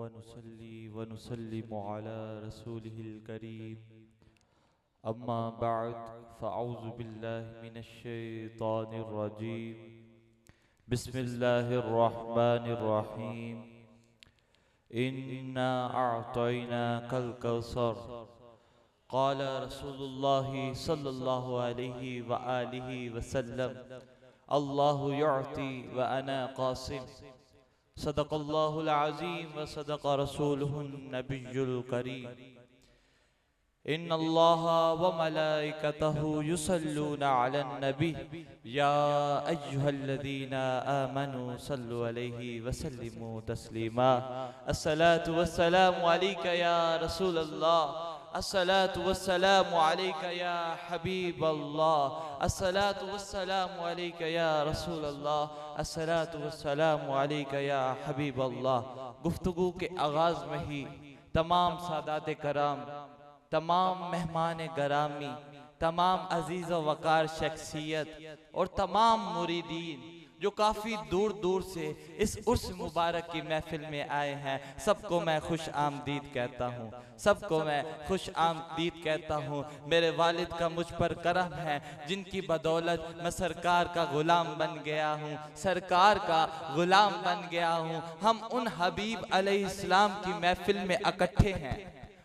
वनुसल्ली वनुसल्लिमु अला रसूलिहिल करीम अम्मा बअद फ़अऊज़ु बिल्लाहि मिनश शैतानिर रजीम बिस्मिल्लाहिर रहमानिर रहीम इन्ना अअतैनाकल कौसर क़ाल रसूलुल्लाहि सल्लल्लाहु अलैहि व आलिहि वसल्लम अल्लाहु युअती व अना क़ासिम सदक़ल्लाहुल अज़ीम व सदक़ रसूलुहुन नबियुल करीम इन्नल्लाह व मलाइकतहु युसल्लूना अलन नबी या अय्युहल्लज़ीना आमनू सल्लु अलैहि व सल्लिमू तस्लीमा अस्सलातु वस्सलामु अलैका या रसूलल्लाह अस्सलातु वस्सलामु अलैका या हबीबल्लाह अस्सलातु वस्सलामु अलैका या रसूलल्लाह अस्सलातु वस्सलामु अलैका या हबीबल्लाह। गुफ्तगू के आगाज में ही तमाम सादात कराम, तमाम मेहमान गरामी, तमाम अजीज़ व वकार शख्सियत और तमाम मुरीदीन जो काफ़ी दूर दूर से इस उर्स मुबारक की महफिल में आए हैं, सबको मैं खुश आमदीद कहता हूँ, सबको मैं खुश आमदीद कहता हूँ। मेरे वालिद का मुझ पर करम है जिनकी बदौलत मैं सरकार का गुलाम बन गया हूँ, सरकार का गुलाम बन गया हूँ। हम उन हबीब अलैहिस्सलाम की महफिल में इकट्ठे हैं,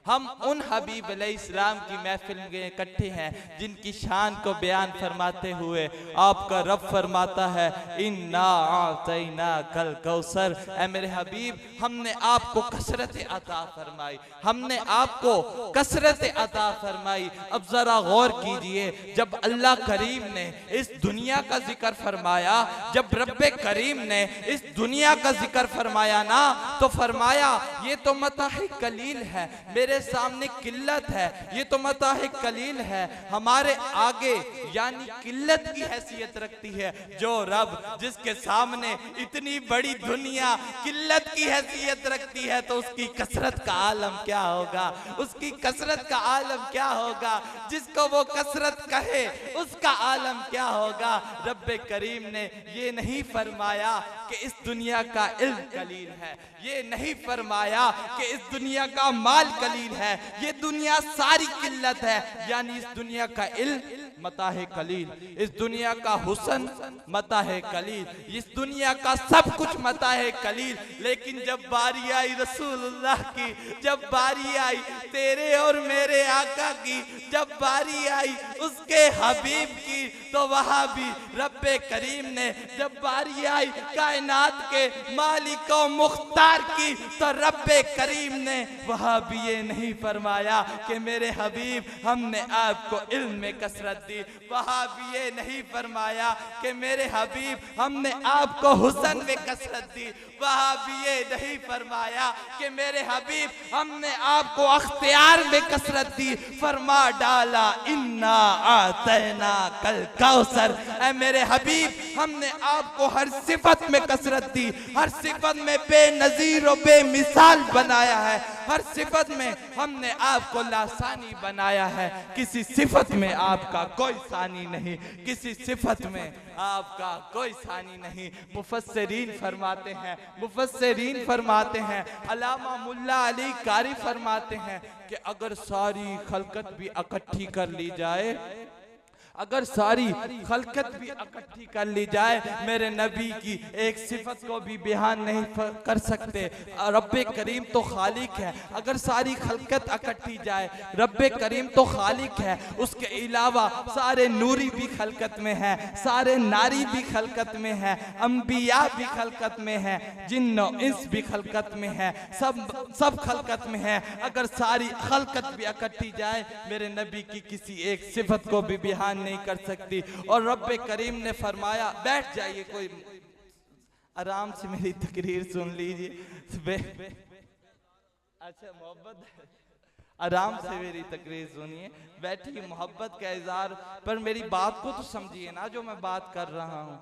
हम उन हबीब अलैहिस्सलाम की महफिल में इकट्ठे हैं जिनकी शान को बयान फरमाते हुए आपका रब फरमाता है इन्ना आतैनाकल कौसर। ऐ मेरे हबीब, हमने आपको कसरत अता फरमाई, हमने आपको कसरत अता फरमाई। अब जरा गौर कीजिए, जब अल्लाह करीम ने इस दुनिया का जिक्र फरमाया, जब रब्बे करीम ने इस दुनिया का जिक्र फरमाया ना, तो फरमाया ये तो मताह कलील है, मेरे सामने किल्लत है, ये तो मताह कलील है, हमारे आगे यानी किल्लत की हैसियत रखती है। जो रब जिसके सामने इतनी बड़ी दुनिया किल्लत की हैसियत रखती है तो उसकी कसरत का आलम क्या होगा, उसकी कसरत का आलम क्या होगा, जिसको वो कसरत कहे उसका आलम क्या होगा। रब्बे करीम ने ये नहीं फरमाया कि इस दुनिया का इल्म कलील है, ये नहीं फरमाया कि इस दुनिया का माल कलील है, ये दुनिया सारी किल्लत है, यानी इस दुनिया का इल्म मताह कलील, इस दुनिया का हुस्न मताह कलील, इस दुनिया का सब कुछ मताह कलील। लेकिन जब बारी आई रसूलुल्लाह की, जब बारी आई तेरे और मेरे आका की, जब बारी आई उसके हबीब की, तो वहां भी रब्बे करीम ने, जब बारी आई कायनात के मालिक और मुख्तार की, तो रब्बे करीम ने वहां भी ये नहीं फरमाया कि मेरे हबीब हमने आपको इल्म में कसरत दी, वहां भी ये नहीं फरमाया कि मेरे हबीब हमने आपको हुस्न में कसरत दी, वहां भी ये नहीं फरमाया कि मेरे हबीब हमने आपको अख्तियार में कसरत दी। फरमा डाला इन्ना आतैनाकल कौसर। ऐ मेरे हबीब, हमने आपको हर सिफत में कसरत दी, हर सिफत में बेनजीर और बेमिसाल बनाया है, हर सिफत में हमने आपको लासानी बनाया है। किसी सिफत में आपका कोई सानी नहीं, किसी सिफत में आपका कोई सानी नहीं। मुफस्सिरीन फरमाते हैं, मुफस्सिरीन फरमाते हैं, अल्लामा मुल्ला अली कारी फरमाते हैं कि अगर सारी खलकत भी इकट्ठी कर ली जाए, अगर सारी खलकत भी इकट्ठी कर ली जाए, मेरे नबी की एक सिफत को भी बयान नहीं कर सकते। रब्बे करीम तो खालिक है, अगर सारी खलकत इकट्ठी जाए, रब्बे करीम तो खालिक है, उसके अलावा सारे नूरी भी खलकत में है, सारे नारी भी खलकत में है, अंबिया भी खलकत में है, जिन्नो इंस भी खलकत में है, सब खलकत में है। अगर सारी खलकत भी इकट्ठी जाए, मेरे नबी की किसी एक सिफत को भी बयान नहीं कर सकती। और रब्बे करीम ने फरमाया, बैठ जाइए, कोई आराम से मेरी तकरीर सुन लीजिए। अच्छा मोहब्बत, आराम से मेरी तकरीर सुनिए, बैठिए, मोहब्बत का इज़हार, पर मेरी बात को तो समझिए ना, जो मैं बात कर रहा हूँ।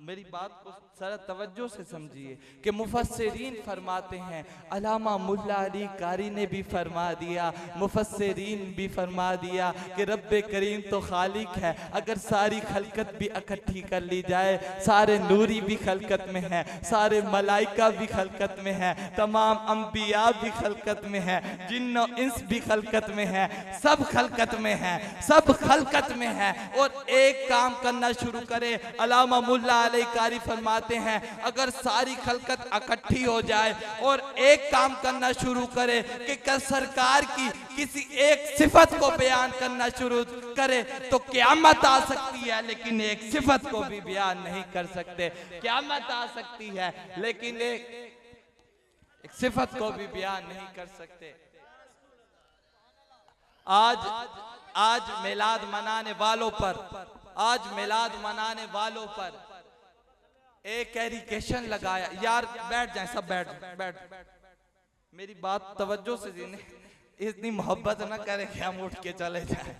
मेरी बात को जरा तवज्जो से समझिए कि मुफस्सिरीन फरमाते हैं, अल्लामा मुल्ला अली कारी ने भी फरमा दिया, मुफस्सिरीन भी फरमा दिया कि रब्बे करीम तो खालिक है। अगर सारी खलकत भी इकट्ठी कर ली जाए, सारे नूरी भी खलकत में है, सारे मलाइका भी खलकत में है, तमाम अंबिया भी खलकत में है, जिन्नो इंस भी खलकत में है, सब खलकत में है, सब खलकत में है, और एक काम करना शुरू करे। अल्लामा मुल्ला अली कारी फरमाते हैं, अगर सारी खलकत इकट्ठी हो जाए और एक काम करना शुरू करे कि सरकार की किसी एक सिफत को बयान करना शुरू करे तो क़यामत आ सकती है, लेकिन एक सिफत को भी बयान नहीं कर सकते। क़यामत आ सकती है लेकिन एक सिफत को भी बयान नहीं कर सकते। आज मिलाद मनाने वालों पर, आज मिलाद मनाने वालों पर एक एरिकेशन लगाया। यार बैठ जाए, सब बैठ। मेरी बात तवज्जो से सुने, इतनी मोहब्बत ना करे कि हम उठ के चले जाए,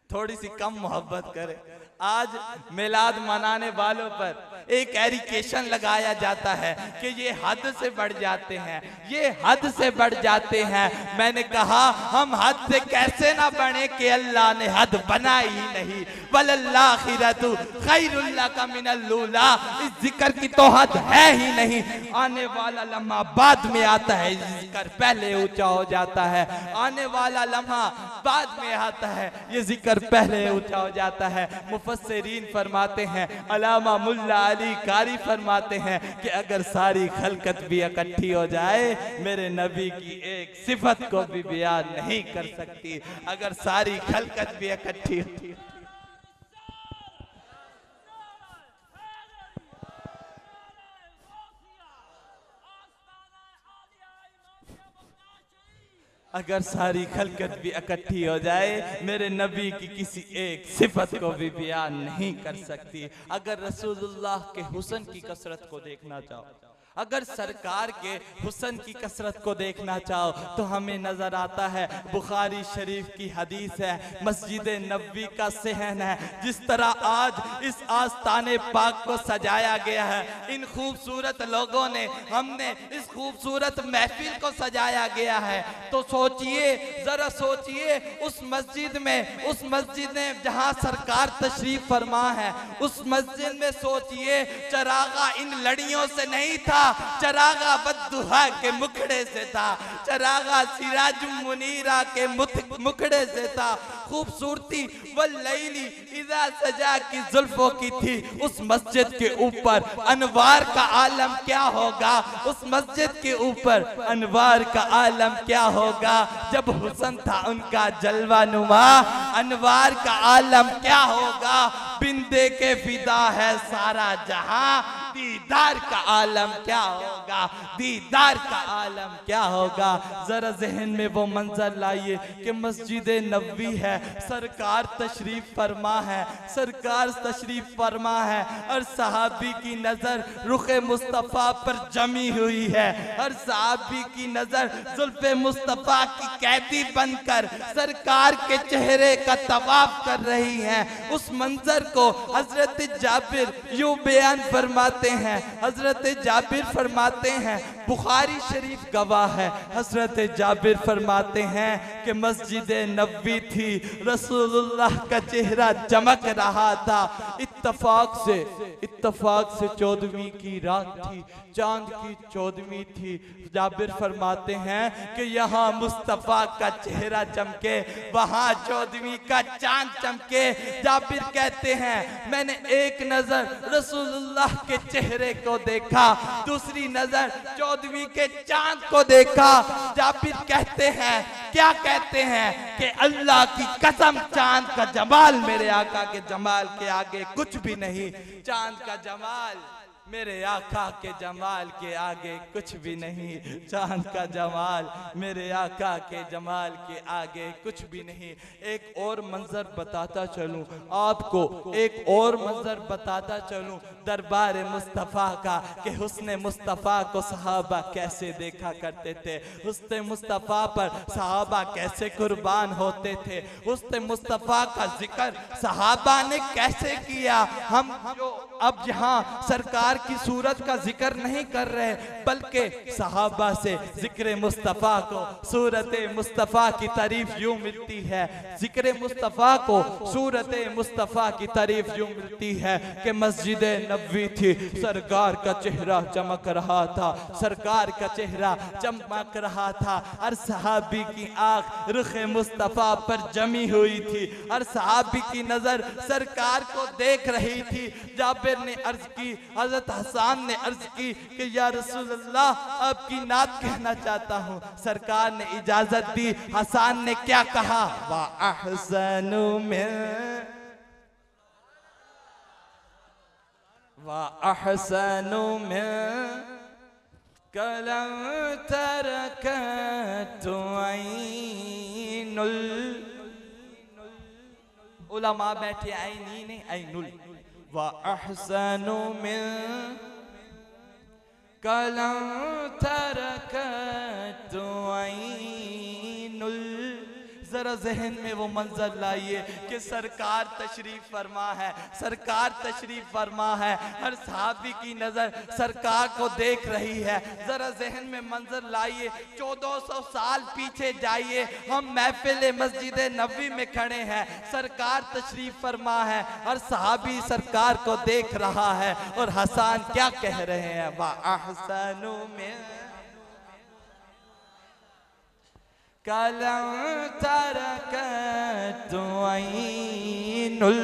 थोड़ी सी कम मोहब्बत करे। आज मिलाद मनाने वालों पर एक एरिकेशन लगाया जाता है कि ये हद से बढ़ जाते हैं, ये हद से बढ़ जाते हैं। मैंने कहा हम हद से कैसे ना बढ़े कि अल्लाह ने हद बनाई ही नहीं। वल्लाखिरतु खैरुल लका मिनल लूला, इस जिक्र की तो हद है ही नहीं। आने वाला लम्हा बाद में आता है, जिक्र पहले ऊंचा हो जाता है। आने वाला लम्हा बाद में आता है, ये जिक्र पहले ऊंचा हो जाता है। मुफस्सिरीन फरमाते हैं, अल्लामा मुल्ला अली कारी फरमाते हैं कि अगर सारी खलकत भी इकट्ठी हो जाए, मेरे नबी की एक सिफत को भी बयान नहीं कर सकती। अगर सारी खलकत भी इकट्ठी होती, अगर सारी खलकत भी इकट्ठी हो जाए, मेरे नबी की किसी एक सिफत को भी बयान नहीं कर सकती। अगर रसूलुल्लाह के हुस्न की कसरत को देखना चाहो, अगर सरकार के हुस्न की कसरत को देखना चाहो, तो हमें नजर आता है, बुखारी शरीफ की हदीस है, मस्जिद नबवी का सहन है। जिस तरह आज इस आस्ताने पाक को सजाया गया है, इन खूबसूरत लोगों ने, हमने इस खूबसूरत महफिल को सजाया गया है, तो सोचिए, जरा सोचिए, उस मस्जिद में जहां सरकार तशरीफ फरमा है, उस मस्जिद में सोचिए, चरागा इन लड़ियों से नहीं था, चरागा बद्दुहा के मुखड़े से था, चरागा सिराज मुनीरा के मुखड़े से था। खूबसूरती वल्लैली इज़ा सजा की जुल्फों की थी। उस मस्जिद के ऊपर अनवार का आलम क्या होगा, उस मस्जिद के ऊपर अनवार का आलम क्या होगा। जब हुस्न था उनका जलवा नुमा, अनवार का आलम क्या होगा। बिंदे के फिदा है सारा जहां, दीदार का आलम क्या होगा, दीदार का आलम क्या होगा। जरा जहन में वो मंजर लाइए कि मस्जिद नबवी है, सरकार तशरीफ फरमा है, सरकार तशरीफ फरमा है, और सहाबी की नजर रुखे मुस्तफा पर जमी हुई है, हर सहाबी की नजर जुल्फे मुस्तफा की कैदी बनकर सरकार के चेहरे का तवाफ कर रही है। उस मंजर को हजरत जाबिर यूं बयान फरमाते हैं, हजरत जाबिर फरमाते हैं, बुखारी शरीफ गवाह है, हजरत जाबिर फरमाते हैं कि मस्जिद नबवी थी, रसूलुल्लाह का चेहरा चमक रहा था। इत्तफाक से 14वीं की रात थी, चांद की 14वीं थी। जाबिर फरमाते हैं कि यहाँ मुस्तफ़ा का चेहरा चमके, वहाँ 14वीं का चांद चमके। जाबिर कहते हैं, मैंने एक नजर रसूलुल्लाह के चेहरे को देखा, दूसरी नजर 14वीं के चांद को देखा। जाबिर कहते हैं, क्या कहते हैं कि अल्लाह की कसम, चांद का जमाल मेरे आका के जमाल के आगे कुछ भी नहीं। चांद का जमाल मेरे आका के जमाल के आगे कुछ भी नहीं, चांद का जमाल मेरे आका के जमाल के आगे कुछ भी नहीं। एक और मंजर बताता चलूं आपको, एक और मंजर बताता चलूं दरबार मुस्तफ़ा का, कि हुस्न मुस्तफ़ा को सहाबा कैसे देखा करते थे, हुस्न मुस्तफ़ा पर सहाबा कैसे कुर्बान होते थे, हुस्न मुस्तफ़ा का जिक्र सहाबा ने कैसे किया। हम जो अब यहाँ सरकार की सूरत का जिक्र नहीं कर रहे, बल्कि सहाबा से जिक्र मुस्तफ़ा को, सूरत मुस्तफ़ा की तारीफ यूं मिलती है, जिक्र मुस्तफ़ा को सूरत मुस्तफ़ा की तारीफ यूं मिलती है कि मस्जिद नबवी थी, सरकार का चेहरा चमक रहा था, सरकार का चेहरा चमक रहा था, हर सहाबी की आंख रुख मुस्तफ़ा पर जमी हुई थी, हर सहाबी की नजर सरकार को देख रही थी। जाबिर ने अर्ज की, हजरत हसन ने अर्ज की कि या रसूल अल्लाह आपकी नात कहना चाहता हूँ। सरकार ने इजाजत दी। हसन ने क्या कहा, वा अहसनु मिन कलम तरकतु ऐनुल, उलमा बैठे ऐनी नहीं ऐनुल, वा अहसनु मिन कलम तरकतु ऐनुल। जरा जहन में वो मंजर लाइए कि सरकार तशरीफ फरमा है, सरकार तशरीफ फरमा है, हर सहाबी की नजर सरकार को देख रही है। जरा जहन में मंजर लाइए, 1400 साल पीछे जाइए, हम महफिल मस्जिद नबवी में खड़े हैं, सरकार तशरीफ फरमा है, हर सहाबी सरकार को देख रहा है, और हसन क्या कह रहे हैं, वा अहसनु मिन कलम तरकतु ऐनुल।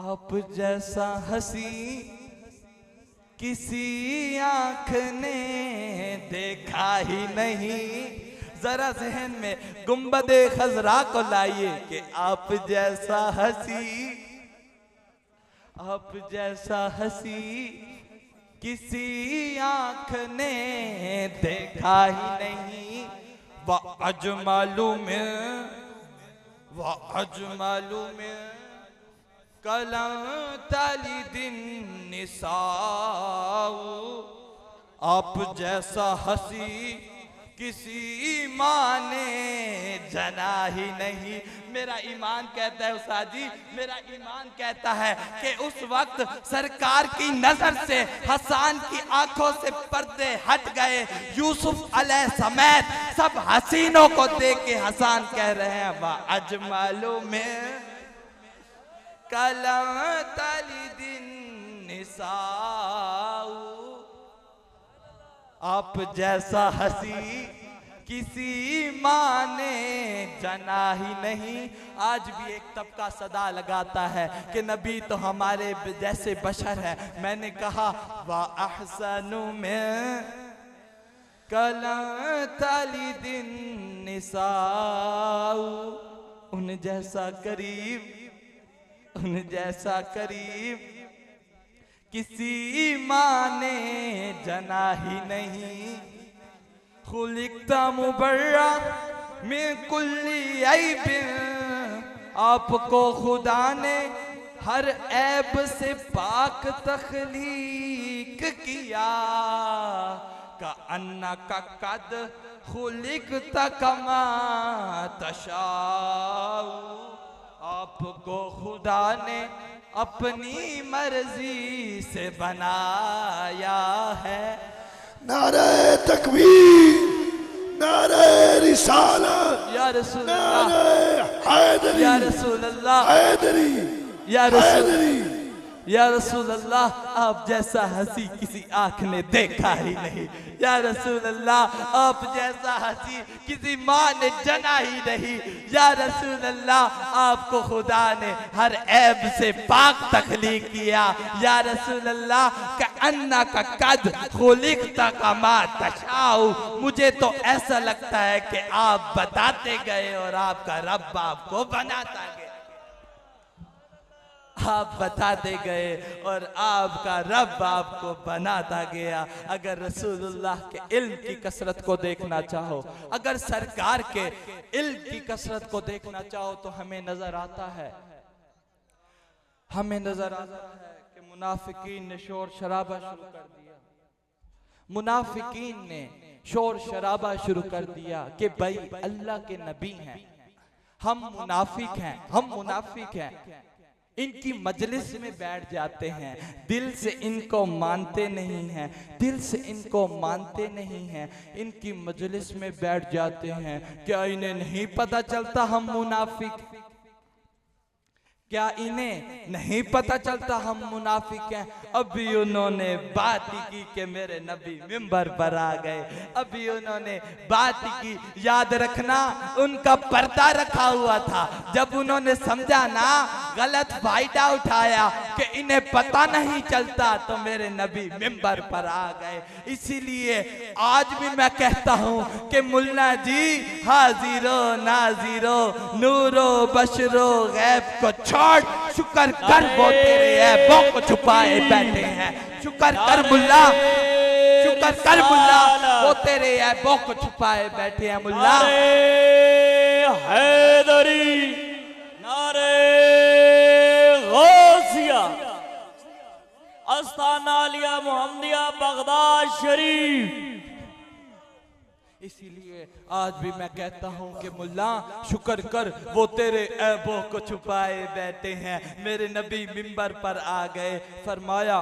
आप जैसा हंसी किसी आंख ने देखा ही नहीं। जरा जहन में गुंबदे खजरा को लाइए कि आप जैसा हंसी, आप जैसा हंसी किसी आंख ने देखा ही नहीं। व अजमलु में कलम ताली दिन निसाऊ। आप जैसा हंसी किसी माँ ने जना ही नहीं। मेरा ईमान कहता है उस्ताद जी, मेरा ईमान कहता है कि उस वक्त सरकार की नजर से हसन की आंखों से पर्दे हट गए। यूसुफ अलैहि समेत सब हसीनों को देख के हसन कह रहे हैं, वाह अजमलु में कलम ताली दिन निसाऊ। आप जैसा हंसी किसी माँ ने जना ही नहीं। आज भी एक तबका सदा लगाता है कि नबी तो हमारे जैसे बशर है। मैंने कहा वा अहसनु में कलम ताली दिन निसाऊ। उन जैसा करीब, उन जैसा करीब किसी माँ ने जना ही नहीं। खुलिक़्ता मुबर्रा मिन कुल्ली ऐबिन। आपको खुदा ने हर ऐब से पाक तख्लीक किया। का अन्ना का कद खुलिक़्ता कमा तशाऊ। आपको खुदा ने अपनी मर्जी से बनाया है। नारे तकबीर, नारे रिसालत, या रसूल अल्लाह, नारे हैदरी, या रसूल अल्लाह, हैदरी, या रसूल, हैदरी। या रसूल अल्लाह, आप जैसा हंसी किसी आंख ने देखा ही नहीं। या रसूल अल्लाह, आप जैसा हंसी किसी माँ ने जना ही नहीं। या रसूल अल्लाह, आपको खुदा ने हर ऐब से पाक तख्लीक किया। या रसूल अल्लाह, का अन्ना का कद खुलिक़्ता कमा तशाऊ। मुझे तो ऐसा लगता है कि आप बताते गए और आपका रब आपको बनाता गया। आप बताते गए और आपका रब आपको बनाता गया। अगर रसूलुल्लाह के इल्म की कसरत को देखना चाहो, अगर सरकार के इल्म की कसरत को देखना चाहो तो हमें नजर आता है कि मुनाफिकीन ने शोर शराबा शुरू कर दिया। मुनाफिकीन ने शोर शराबा शुरू कर दिया कि भाई अल्लाह के नबी हैं, हम मुनाफिक हैं। इनकी मजलिस में बैठ जाते हैं, दिल से इनको मानते नहीं हैं, इनकी मजलिस में बैठ जाते हैं। क्या इन्हें नहीं पता चलता हम मुनाफिक? क्या इन्हें नहीं पता चलता हम मुनाफिक हैं? अभी उन्होंने बात ही की कि मेरे नबी मिंबर पर आ गए। अभी उन्होंने बात ही की। याद रखना, उनका पर्दा रखा हुआ था। जब उन्होंने समझा ना, गलत फायदा उठाया कि इन्हें पता नहीं चलता, तो मेरे नबी मिंबर पर आ गए। इसीलिए आज भी मैं कहता हूँ कि मुल्ला जी हाजिरो नाजिरो नूरो बशरो गैब को छोड़ शुक्र कर, वो तेरे ऐबों को छुपाए बैठे हैं। शुक्र कर मुल्ला, वो तेरे ऐबों को छुपाए बैठे हैं। मुल्ला हैदरी, नारे गौसिया, आस्ताना आलिया मोहम्मदिया बगदाद शरीफ। इसीलिए आज भी मैं कहता हूँ कि मुल्ला शुक्र कर, वो तेरे ऐबों को छुपाए बैठे हैं। मेरे नबी मिंबर पर आ गए। फरमाया,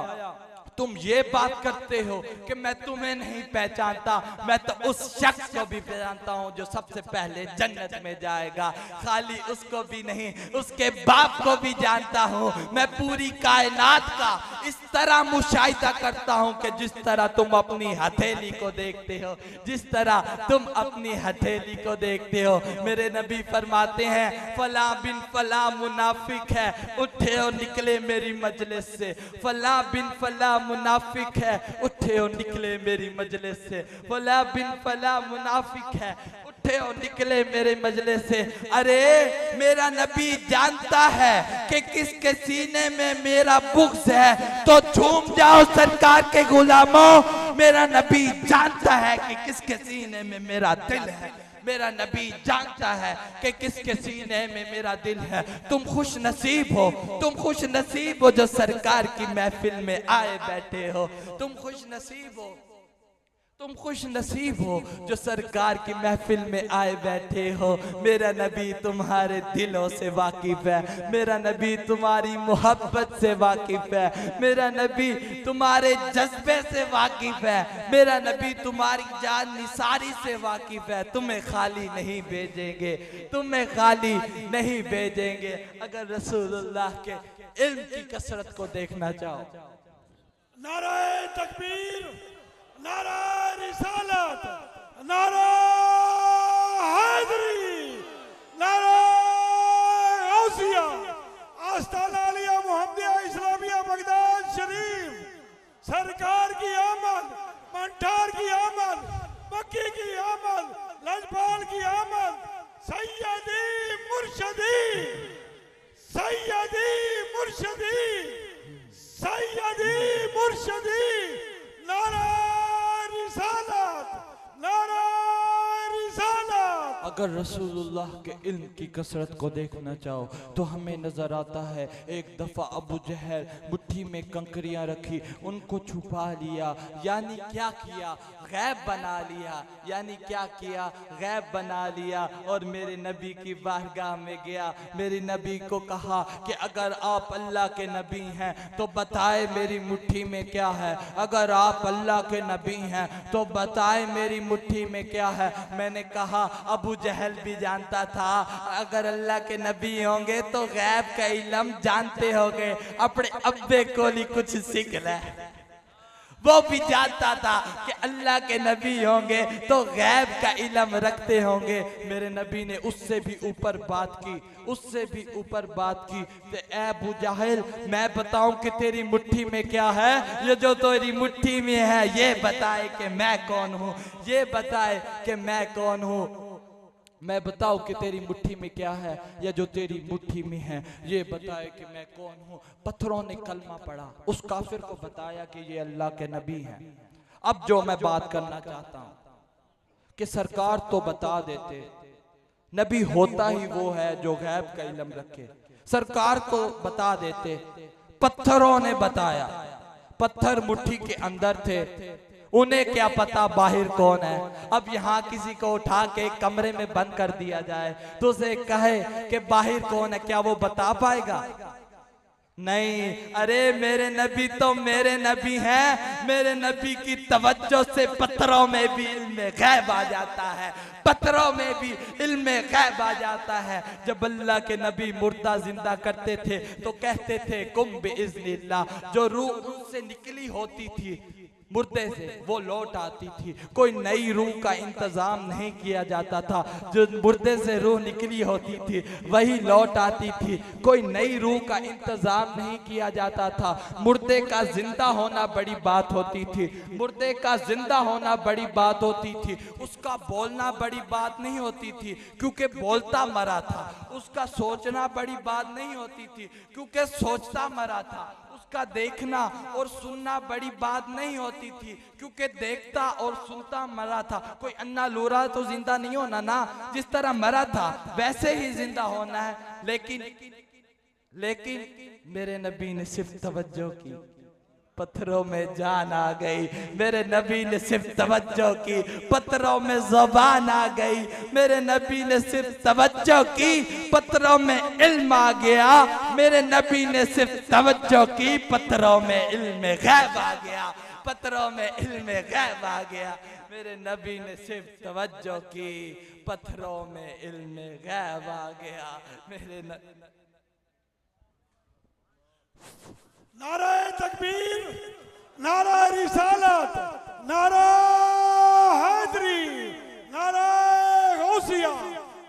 तुम ये बात करते हो कि मैं तुम्हें नहीं पहचानता, मैं तो उस शख्स को भी पहचानता हूँ जो सबसे पहले जन्नत में जाएगा। खाली उसको भी नहीं, उसके बाप को भी जानता हूँ। मैं पूरी कायनात का इस तरह मुशाहिदा करता हूँ कि जिस तरह तुम अपनी हथेली को देखते हो, जिस तरह तुम अपनी हथेली को देखते हो। मेरे नबी फरमाते हैं, फला बिन फला मुनाफिक है, उठे और निकले मेरी मजलिस से। फला बिन फला मुनाफिक है, उठे और निकले मेरी मजलिस से। फला बिन फला मुनाफिक है, उठे और निकले मेरे मजलिस से। अरे मेरा नबी जानता है कि किसके सीने में मेरा बुग़्ज़ है, तो झूम जाओ सरकार के गुलामों। मेरा नबी जानता है कि किसके सीने में मेरा दिल है। मेरा नबी जानता है कि किसके सीने में मेरा दिल है। तुम खुश नसीब हो जो सरकार की महफिल में आए बैठे हो। तुम खुश नसीब हो जो सरकार की महफिल में आए बैठे हो। मेरा नबी तुम्हारे दिलों से वाकिफ है, मेरा नबी तुम्हारी मोहब्बत से वाकिफ है, मेरा नबी तुम्हारे जज्बे से वाकिफ है, मेरा नबी तुम्हारी जान निसारी से वाकिफ है। तुम्हें खाली नहीं भेजेंगे। अगर रसूलुल्लाह के इल्म की कसरत को देखना चाहो, नारे तकबीर, नारा रिसालत, नारा हैदरी, नारा गौसिया, आस्ताना आलिया मोहम्मदिया इस्लामिया बगदाद शरीफ। सरकार की आमद, मंठार की आमद, मक्की की आमद, लजपाल की आमद, सैयदी मुर्शदी, सैयदी मुर्शदी, सैयदी मुर्शदी। नारा रिसालत, नारा रिसालत। अगर रसूलुल्लाह के इल्म की कसरत को देखना चाहो तो हमें नजर आता है, एक दफा अबू जहल मुट्ठी में कंकरियां रखी, उनको छुपा लिया। यानी क्या किया? गैब बना लिया और मेरे नबी की बारगाह में गया। मेरे नबी को कहा कि अगर आप अल्लाह के नबी हैं तो बताए मेरी मुट्ठी में क्या है। अगर आप अल्लाह के नबी हैं तो बताए मेरी मुट्ठी में क्या है। मैंने कहा अबू जहल भी जानता था, अगर अल्लाह के नबी होंगे तो गैब का इल्म जानते होंगे, अपने अब्बे को ही कुछ सीख ले। वो भी जानता था कि अल्लाह के नबी होंगे तो गैब का इल्म रखते होंगे। मेरे नबी ने उससे भी ऊपर बात की कि ए अबू जहल, मैं बताऊं कि तेरी मुट्ठी में क्या है? ये जो तेरी मुट्ठी में है ये बताए कि मैं कौन हूँ, मैं बताऊं कि तेरी मुट्ठी में क्या है, या जो तेरी मुट्ठी में है ये बताए कि मैं कौन हूं। पत्थरों ने कलमा पढ़ा, उस काफिर को बताया कि ये अल्लाह के नबी हैं। अब जो मैं बात करना चाहता हूं कि सरकार तो बता देते, नबी होता ही वो है जो गैब का इल्म रखे। सरकार को बता देते, पत्थरों ने बताया। पत्थर मुट्ठी के अंदर थे, उन्हें क्या पता बाहर कौन है। अब यहाँ किसी को उठा के कमरे में बंद कर दिया जाए तो उसे कहे कि बाहर कौन है, क्या वो बता पाएगा? नहीं। अरे मेरे नबी तो मेरे नबी हैं। मेरे नबी की तवज्जो से पत्थरों में भी इल्म गैब आ जाता है, पत्थरों में भी इल्म गैब आ जाता है। जब अल्लाह के नबी मुर्दा जिंदा करते थे तो कहते थे कुम बिइज़्निल्लाह। जो रूह उनसे निकली होती थी मुर्दे से वो लौट आती थी। कोई नई रूह का इंतजाम नहीं किया जाता था। जो मुर्दे से रूह निकली होती थी वही लौट आती थी। कोई नई रूह का इंतजाम नहीं किया जाता था। मुर्दे का जिंदा होना बड़ी बात होती थी। मुर्दे का जिंदा होना बड़ी बात होती थी। उसका बोलना बड़ी बात नहीं होती थी क्योंकि बोलता मरा था। उसका सोचना बड़ी बात नहीं होती थी क्योंकि सोचता मरा था। उसका देखना और सुनना बड़ी बात नहीं होती थी क्योंकि देखता और सुनता मरा था। कोई अन्ना लूरा तो जिंदा नहीं होना ना, जिस तरह मरा था वैसे ही जिंदा होना है। लेकिन मेरे नबी ने सिर्फ तवज्जो की, पत्थरों में जान आ गई। मेरे नबी ने सिर्फ तवज्जो की, पत्थरों में ज़बान आ गई। मेरे नबी ने सिर्फ तवज्जो की, पत्थरों में इल्म आ गया। मेरे नबी ने सिर्फ तवज्जो की, पत्थरों में इल्म गैब आ गया। पत्थरों में इल्म गैब आ गया। मेरे नबी ने सिर्फ तवज्जो की, पत्थरों में इल्म गैब आ गया। मेरे नारा तकबीर, नारा रिसालत, नारा हैदरी, नारा गौसिया,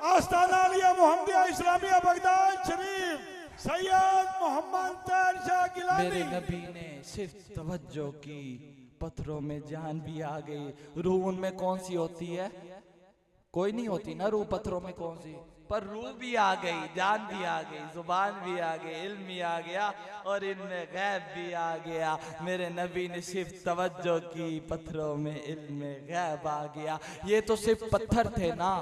आस्ताना आलिया मोहम्मदिया इस्लामिया बगदाद शरीफ, सैयद मोहम्मद तैयब शाह गिलानी। मेरे नबी ने सिर्फ तवज्जो की, पत्थरों में जान भी आ गई। रूह उनमें कौन सी होती है? कोई नहीं होती ना रूह पत्थरों में, कौन सी? पर रूह भी आ गई, जान भी आ गई, जुबान भी आ गई, इल्म भी आ गया और इनमें गैब भी आ गया। मेरे नबी ने सिर्फ तवज्जो की, पत्थरों में इल्म गैब आ गया। ये तो सिर्फ पत्थर थे ना।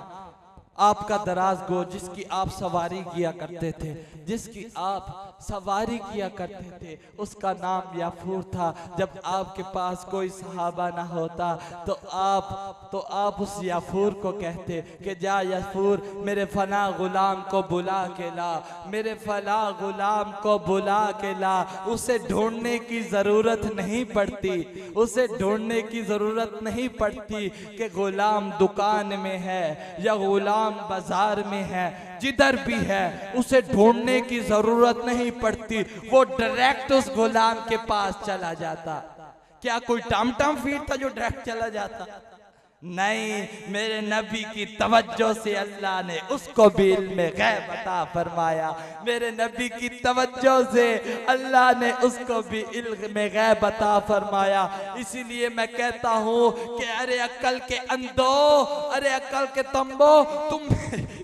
आपका दराज गो जिसकी आप सवारी किया करते थे, जिसकी आप सवारी किया करते थे, उसका नाम याफूर था। जब आपके पास कोई सहाबा ना होता तो आप उस याफूर को कहते कि जा याफूर मेरे फला गुलाम को बुला के ला, मेरे फला गुलाम को बुला के ला। उसे ढूंढने की जरूरत नहीं पड़ती, उसे ढूंढने की जरूरत नहीं पड़ती कि गुलाम दुकान में है या गुलाम बाजार में है। जिधर भी है उसे ढूंढने की जरूरत नहीं पड़ती, वो डायरेक्ट उस गुलाम के पास चला जाता। क्या कोई टम फीट था जो डायरेक्ट चला जाता? नहीं, मेरे नबी की तवज्जो से अल्लाह ने उसको भी इल्म गैब अता फरमाया। मेरे नबी की तवज्जो से अल्लाह ने उसको भी इल्म गैब अता फरमाया। इसीलिए मैं कहता हूँ कि अरे अक्ल के अंधो, अरे अक्ल के तंबो, तुम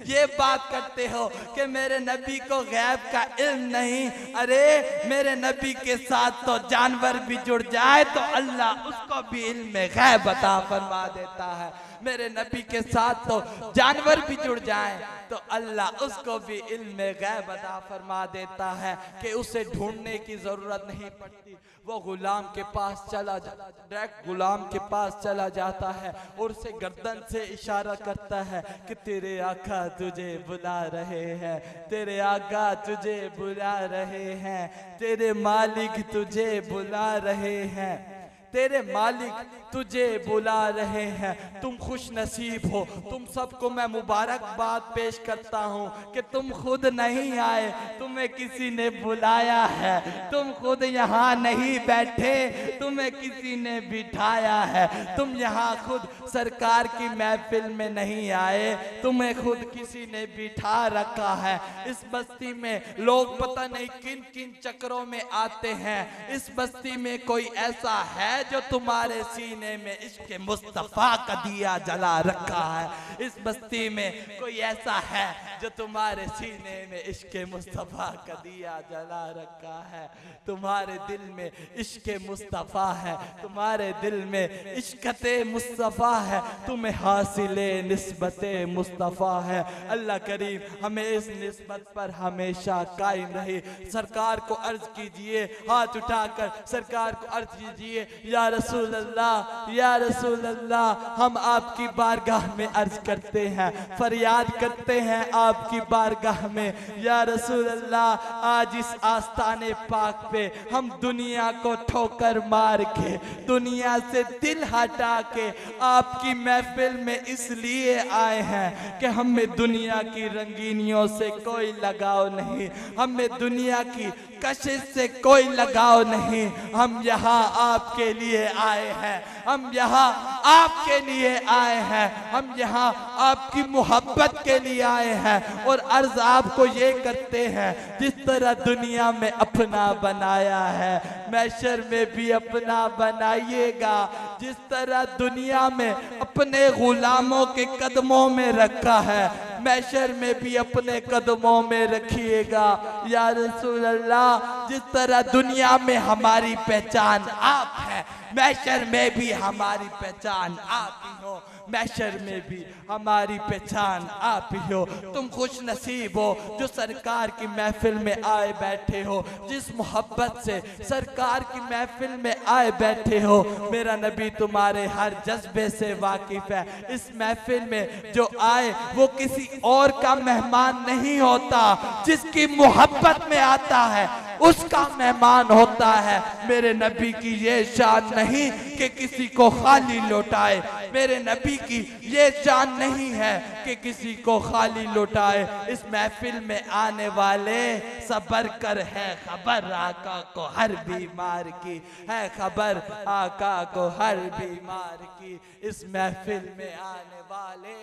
ये बात करते हो कि मेरे नबी को गैब का इल्म नहीं। अरे मेरे नबी के साथ तो जानवर भी जुड़ जाए तो अल्लाह उसको भी इल्म गैब अता फरमा देता है। मेरे नबी के साथ तो जानवर भी जुड़ जाएं तो अल्लाह उसको भी इल्म गैब अता फरमा देता है कि उसे ढूंढने की जरूरत नहीं पड़ती। वो गुलाम के पास चला डायरेक्ट गुलाम के पास चला जाता है और उसे गर्दन से इशारा करता है कि तेरे आका तुझे बुला रहे हैं, तेरे आका तुझे बुला रहे हैं, तेरे मालिक तुझे बुला रहे हैं, तेरे मालिक तुझे बुला रहे हैं। तुम खुश नसीब हो। तुम सबको मैं मुबारकबाद पेश करता हूँ कि तुम खुद नहीं आए, तुम तुम्हें किसी ने बुलाया है, तुम खुद यहाँ नहीं बैठे, तुम्हें किसी ने बिठाया है। तुम यहाँ खुद सरकार की महफिल में नहीं आए, तुम्हें खुद किसी ने बिठा रखा है। इस बस्ती में लोग पता नहीं किन किन चक्रों में आते हैं। इस बस्ती में कोई ऐसा है जो तुम्हारे सीने में इश्क मुस्तफा का दिया जला रखा है। इस बस्ती में कोई ऐसा है जो तुम्हारे सीने में इश्क मुस्तफा का दिया जला रखा है। तुम्हारे दिल में इश्क मुस्तफा है, तुम्हारे दिल में इश्कते मुस्तफा है, तुम्हें हासिले निस्बते मुस्तफा है। अल्लाह करीम हमें इस निस्बत पर हमेशा कायम रहे। सरकार को अर्ज कीजिए, हाथ उठाकर सरकार को अर्ज कीजिए, या रसूल अल्लाह, या रसूल अल्लाह, हम आपकी बारगाह में अर्ज करते हैं, फरियाद करते हैं आपकी बारगाह में, या रसूल अल्लाह, आज इस आस्ताने पाक पे हम दुनिया को ठोकर मार के, दुनिया से दिल हटा के आपकी महफिल में इसलिए आए हैं कि हमें दुनिया की रंगीनियों से कोई लगाव नहीं, हमें दुनिया की कशिश से कोई लगाव नहीं। हम यहाँ आपके लिए आए हैं, हम यहाँ आपके लिए आए हैं, हम यहाँ आपकी मोहब्बत के लिए आए हैं। और अर्ज आपको ये करते हैं, जिस तरह दुनिया में अपना बनाया है, महशर में भी अपना बनाइएगा। जिस तरह दुनिया में अपने गुलामों के कदमों में रखा है, महशर में भी अपने कदमों में रखिएगा। या रसूल अल्लाह, जिस तरह दुनिया में हमारी पहचान आप है, महशर में भी हमारी पहचान आप ही हो, महशर में भी हमारी पहचान आप ही हो। तुम खुश नसीब हो जो सरकार की महफिल में आए बैठे हो, जिस मोहब्बत से सरकार की महफिल में आए बैठे हो। मेरा नबी तुम्हारे हर जज्बे से वाकिफ है। इस महफिल में जो आए वो किसी और का मेहमान नहीं होता, जिसकी मोहब्बत में आता है उसका मेहमान होता है। मेरे नबी की ये शान नहीं कि किसी को खाली लौटाए, मेरे नबी की ये शान नहीं है कि किसी को खाली लौटाए। इस महफिल में आने वाले सबर कर, है खबर आका को हर बीमार की, है खबर आका को हर बीमार की। इस महफिल में आने वाले,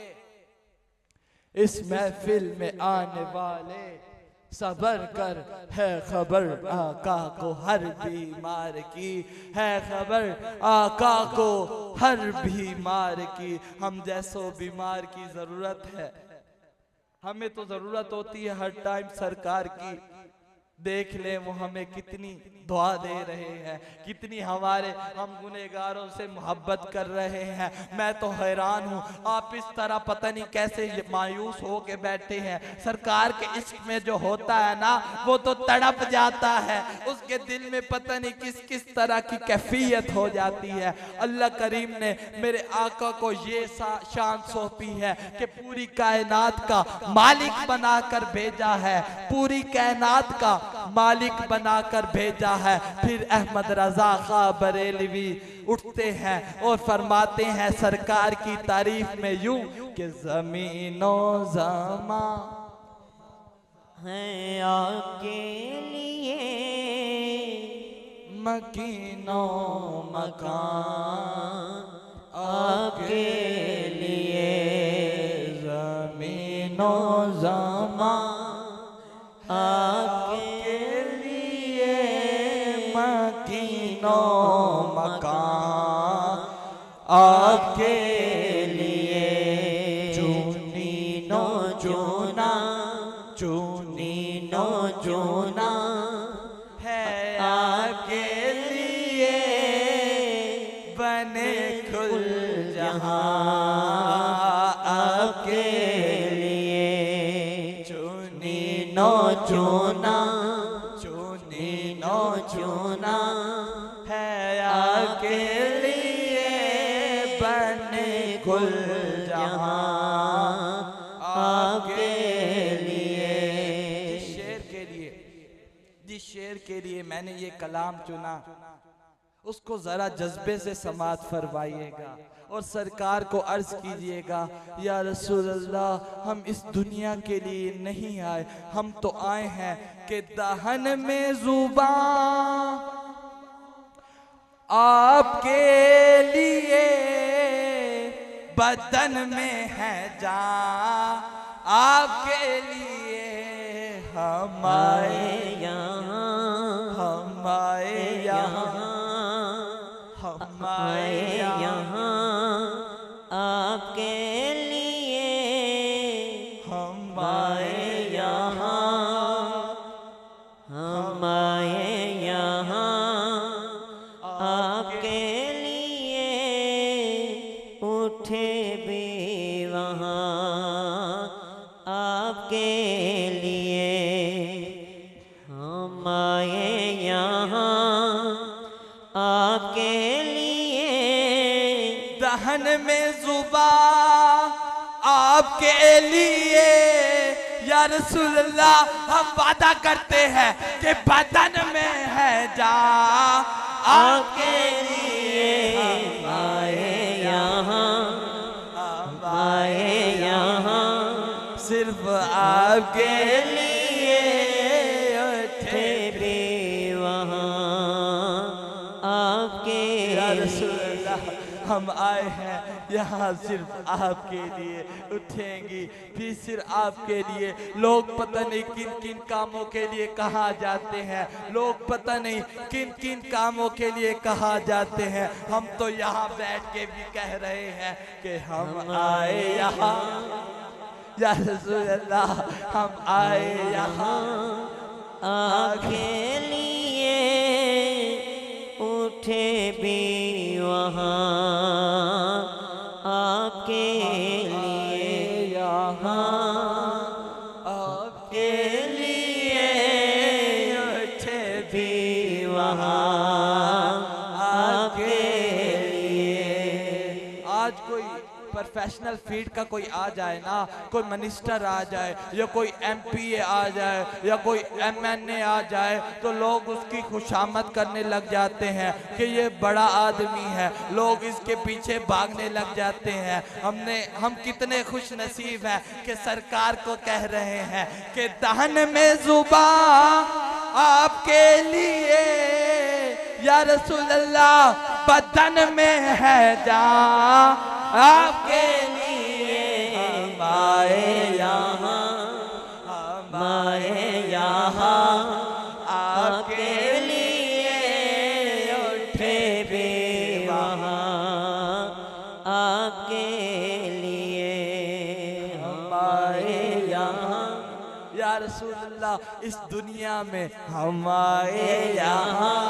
इस महफिल में आने वाले सबर कर, है खबर आका को हर बीमार की, है खबर आका को हर बीमार की। हम जैसो बीमार की जरूरत है, हमें तो जरूरत होती है हर टाइम सरकार की। देख ले वो हमें कितनी दुआ दे रहे हैं, कितनी हमारे हम गुनहगारों से मोहब्बत कर रहे हैं। मैं तो हैरान हूँ, आप इस तरह पता नहीं कैसे मायूस हो के बैठे हैं। सरकार के इश्क में जो होता है ना, वो तो तड़प जाता है, उसके दिल में पता नहीं किस किस तरह की कैफियत हो जाती है। अल्लाह करीम ने मेरे आका को ये शान सौंपी है कि पूरी कायनात का मालिक बनाकर भेजा है, पूरी कायनात का मालिक बनाकर भेजा है। फिर अहमद रजा खा बरेलवी उठते हैं और फरमाते हैं सरकार की तारीफ में यूं कि ज़मीनो ज़मा है आपके लिए, मकीनो मकान आपके लिए, ज़मीनो ज़मा आपके लिए, मकीनो मकान आपके लिए, चुनी नो चुना, चुनी नो चुना है आपके लिए, बने खुल जहां आपके लिए, चुनी नो चुना, चुनी नो चुना है आपके लिए, बने कुल जहां आपके लिए। जिस शेर के लिए मैंने ये कलाम चुना, उसको जरा जज्बे से समात फरमाइएगा और सरकार को अर्ज कीजिएगा, या रसूल अल्लाह हम इस दुनिया के लिए नहीं आए, हम तो आए हैं कि दहन में जुबान आपके लिए, बदन में है जान आपके लिए, हम आए यहाँ, हम आए यहाँ, हम आए यहाँ आपके लिए, हम आए यहाँ, हम आए यहाँ आपके लिए, उठे भी वहाँ आपके लिए, हम आए यहाँ आपके लिए, दहन में जुबा आपके लिए, या रसूल अल्लाह हम वादा करते हैं कि बदन में है जान आपके लिए, हम आए यहाँ, हम आए यहाँ सिर्फ आपके लिए, उठे भी वहाँ आपके या रसूल अल्लाह हम आए हैं यहाँ सिर्फ आपके लिए, उठेंगी फिर सिर्फ आपके लिए। लोग पता नहीं किन किन कामों के लिए कहाँ जाते हैं, लोग पता नहीं किन किन कामों के लिए कहाँ जाते हैं, हम तो यहाँ बैठ के भी कह रहे हैं कि हम आए यहाँ, या रसूल अल्लाह हम आए यहाँ आपके लिए, उठे भी वहाँ आपके लिए, यहाँ आपके लिए, उठे भी वहाँ आपके लिए। आज कोई प्रोफेशनल फील्ड का कोई आ जाए ना, कोई मिनिस्टर आ जाए या कोई एमपीए आ जाए या कोई एमएनए आ जाए, तो लोग उसकी खुशामद करने लग जाते हैं कि ये बड़ा आदमी है, लोग इसके पीछे भागने लग जाते हैं। हम कितने खुश नसीब हैं कि सरकार को कह रहे हैं कि दहन में जुबान आपके लिए, या रसूल अल्लाह बदन में है जान आपके लिए, हम आए यहाँ, हम आए यहाँ आपके लिए, उठे भी वहाँ आपके लिए, हम आए यहाँ, या रसूल अल्लाह इस दुनिया में हम आए यहाँ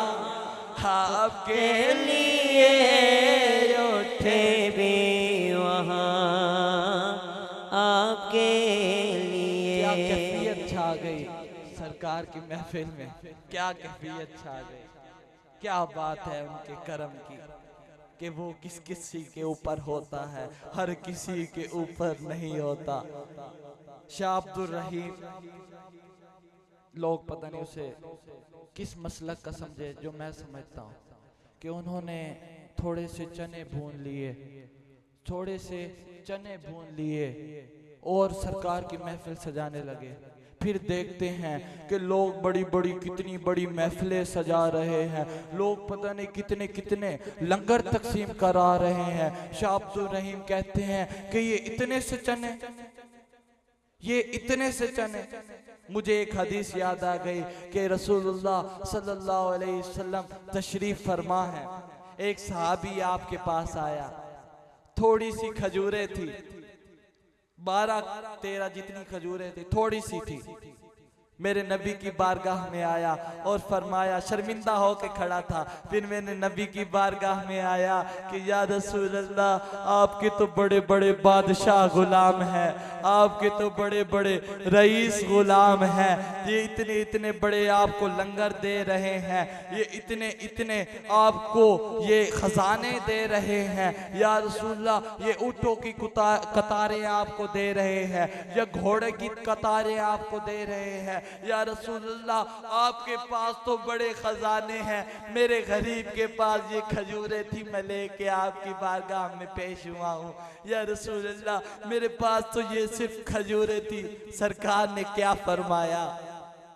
आपके लिए, उठे भी वहाँ आपके लिए। क्या कैफियत छा गई सरकार की महफिल में, क्या कैफियत छा गई, क्या बात है उनके करम की कि वो किस किसी के ऊपर होता है, हर किसी के ऊपर नहीं होता। शाह अब्दुल रहीम, लोग पता नहीं उसे किस मसलक का समझे, जो मैं समझता हूँ कि उन्होंने थोड़े से चने भून लिए, थोड़े से चने भून लिए और सरकार की महफिल सजाने लगे। फिर देखते हैं कि लोग बड़ी बड़ी कितनी बड़ी महफिलें सजा रहे हैं, लोग पता नहीं कितने कितने लंगर तकसीम करा रहे हैं। शाह अब्दुल रहीम कहते हैं कि ये इतने से चने, ये इतने से चने। मुझे एक हदीस याद आ गई कि रसूलुल्लाह सल्लल्लाहु अलैहि वसल्लम तशरीफ फरमा है। एक सहाबी आपके पास आया, थोड़ी सी खजूरें थी, 12-13 जितनी खजूरें थी, थोड़ी सी थी। मेरे नबी की बारगाह में आया और फरमाया, शर्मिंदा होकर खड़ा था। फिर मैंने नबी की बारगाह में आया कि या रसूल अल्लाह, आपके तो बड़े बड़े बादशाह गुलाम हैं, आपके तो बड़े बड़े रईस गुलाम हैं, ये इतने इतने बड़े आपको लंगर दे रहे हैं, ये इतने इतने आपको ये खजाने दे रहे हैं, या रसूलल्लाह ये ऊँटों की कतारें आपको दे रहे हैं, या घोड़े की कतारें आपको दे रहे हैं, या रसूल अल्लाह आपके पास तो बड़े खजाने हैं, मेरे गरीब के पास ये खजूरें थी, मैं लेके आपकी बारगाह में पेश हुआ हूँ। या रसूल अल्लाह मेरे पास तो ये सिर्फ खजूरें थी। सरकार ने क्या फरमाया?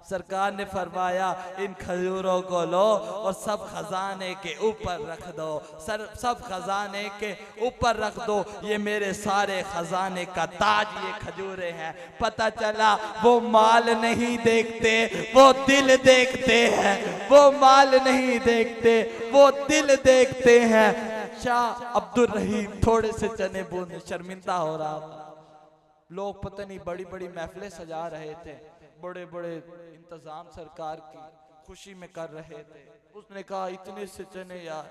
सरकार ने फरमाया इन खजूरों को लो और सब खजाने के ऊपर रख दो, सब खजाने के ऊपर रख दो, ये मेरे सारे खजाने का ताज ये खजूरें हैं। पता चला वो माल नहीं देखते, वो दिल देखते हैं। वो माल नहीं देखते, वो दिल देखते हैं। शाह अब्दुल रहीम थोड़े से चने बोलने शर्मिंदा हो रहा था। लोग पता नहीं बड़ी बड़ी महफिलें सजा रहे थे, बड़े बड़े इंतजाम सरकार की खुशी में कर रहे थे। उसने कहा इतने से चने यार,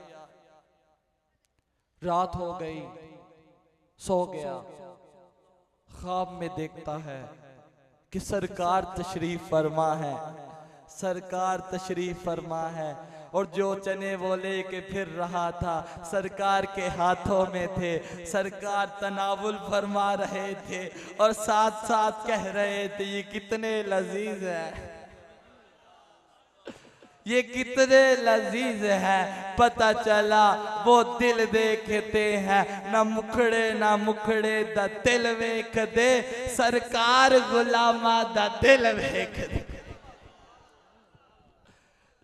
रात हो गई, सो गया। ख्वाब में देखता है कि सरकार तशरीफ फरमा है, सरकार तशरीफ फरमा है। और जो चने वो लेके फिर रहा था सरकार के हाथों में थे। सरकार तनावुल फरमा रहे थे और साथ साथ कह रहे थे ये कितने लजीज है, ये कितने लजीज है। पता चला वो दिल देखते हैं, ना मुखड़े ना मुखड़े दा दिल वेख दे, सरकार गुलामा दा दिल वेख दे।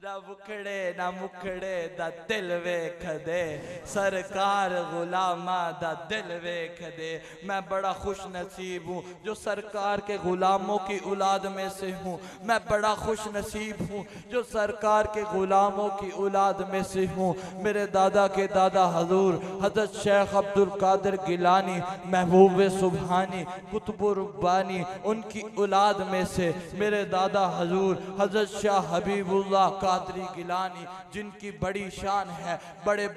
ना मुखड़े ना मुखड़े दा दिल वेख दे, सरकार गुलामा दा दिल वेख दे। मैं बड़ा खुश नसीब हूँ जो सरकार के गुलामों की औलाद में से हूँ। मैं बड़ा खुश नसीब हूँ जो सरकार के गुलामों की औलाद में से हूँ। मेरे दादा के दादा हजूर हजरत शेख अब्दुल कादिर गिलानी, महबूब सुबहानी, कुतुब रब्बानी, उनकी औलाद में से मेरे दादा हजूर हजरत शाह हबीबुल्लाह कादरी गिलानी, जिनकी बड़ी शान है। बड़े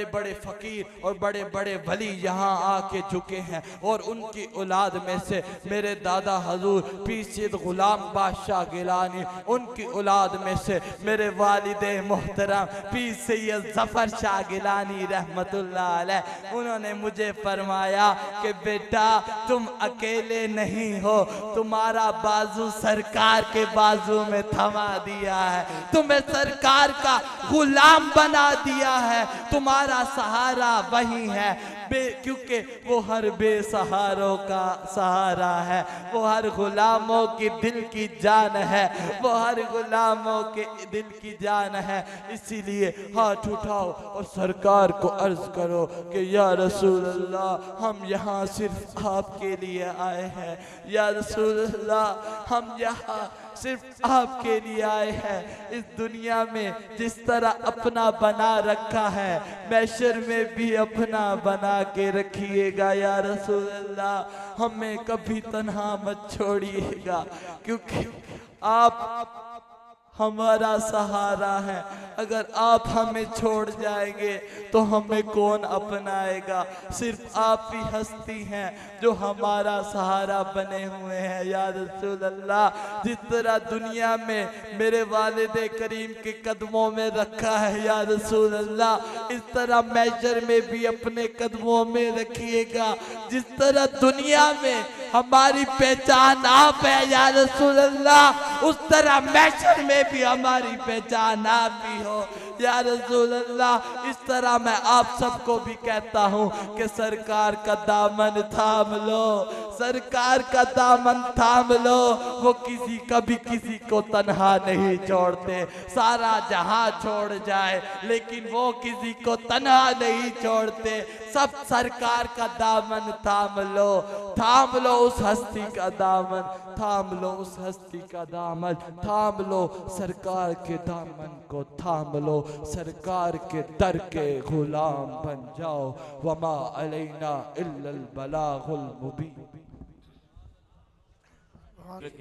बड़े फकीर और बड़े बड़े वली यहाँ आके झुके हैं। और उनकी औलाद में से मेरे दादा हजूर पीर सैयद गुलाम बादशाह गिलानी, उनकी औलाद में से मेरे वालिदे मोहतरम पीर सैयद जफर शाह गिलानी रहमतुल्लाह अलैह। उन्होंने मुझे फरमाया कि बेटा तुम अकेले नहीं हो, तुम्हारा बाजू सरकार के बाजू में थमा दिया है, तुम्हें सरकार का गुलाम बना दिया है, तुम्हारा सहारा वही है। क्योंकि वो हर बेसहारों का सहारा है, वो हर गुलामों की दिल की जान है, वो हर गुलामों के दिल की जान है। इसीलिए हाथ उठाओ और सरकार को अर्ज करो कि या रसूल अल्लाह हम यहाँ सिर्फ आपके लिए आए हैं। या रसूल अल्लाह हम यहाँ सिर्फ आपके लिए आए हैं। इस दुनिया में जिस तरह अपना बना रखा है, मैशर में भी अपना बना के रखिएगा। या रसूल अल्लाह हमें कभी तन्हा मत छोड़िएगा, क्योंकि आप हमारा सहारा है। अगर आप हमें छोड़ जाएंगे तो हमें कौन अपनाएगा? सिर्फ आप ही हस्ती हैं जो हमारा सहारा बने हुए हैं। या रसूल अल्लाह जिस तरह दुनिया में मेरे वालिदे करीम के कदमों में रखा है या रसूल अल्लाह, इस तरह मैशर में भी अपने कदमों में रखिएगा। जिस तरह दुनिया में हमारी पहचान आप है या रसूल अल्लाह, उस तरह मैशर में भी हमारी पहचान आप ही हो। या रसूल अल्लाह इस तरह मैं आप सबको भी कहता हूँ कि सरकार का दामन थाम लो, सरकार का दामन थाम लो। वो कभी किसी को तन्हा नहीं छोड़ते। सारा जहां छोड़ जाए लेकिन वो किसी को तन्हा नहीं छोड़ते। सब सरकार का दामन थाम लो, थाम लो उस हस्ती का दामन, थाम लो उस हस्ती का दामन, थाम लो सरकार के दामन को थाम लो, सरकार के दर के गुलाम बन जाओ। वमा अलैना इल्लल बलागुल मुबीन।